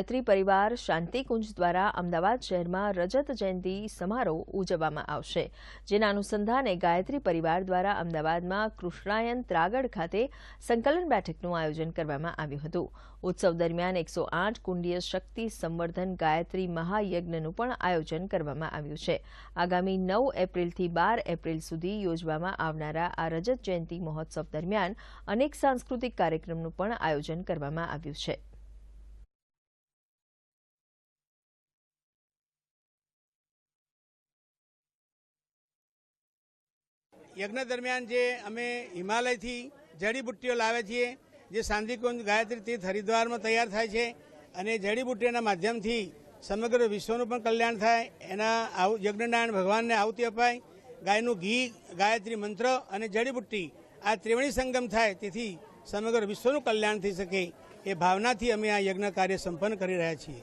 ગાયત્રી પરિવાર શાંતિકુંજ દ્વારા અમદાવાદ શહેરમાં રજત જયંતિ સમારોહ ઉજવવામાં આવશે, જેના અનુસંધાને ગાયત્રી પરિવાર દ્વારા અમદાવાદમાં કૃષ્ણાયન ત્રાગડ ખાતે સંકલન બેઠકનું આયોજન કરવામાં આવ્યું હતું. ઉત્સવ દરમિયાન 108 કુંડીય શક્તિ સંવર્ધન ગાયત્રી મહાયજ્ઞનું પણ આયોજન કરવામાં આવ્યું છે. આગામી 9 એપ્રિલથી 12 એપ્રિલ સુધી યોજવામાં આવનારા આ રજત જયંતિ મહોત્સવ દરમિયાન અનેક સાંસ્કૃતિક કાર્યક્રમનું પણ આયોજન કરવામાં આવ્યું છે. यज्ञ दरमियान जे अमे हिमालय थी जड़ीबूटीओ लावे छीए, जे शांतिकुंज गायत्री तीर्थ हरिद्वार में तैयार थाय छे अने जड़ीबूटीना माध्यम थी समग्र विश्वનું પણ કલ્યાણ થાય. એના યજ્ઞનારાયણ ભગવાનને આहुति અપાય, ગાયનું ઘી, ગાયત્રી મંત્ર અને જડીબુટ્ટી આ ત્રિવેણી સંગમ થાય, તેથી સમગ્ર વિશ્વનું કલ્યાણ થઈ શકે એ ભાવનાથી અમે આ યજ્ઞ કાર્ય સંપન્ન કરી રહ્યા છીએ.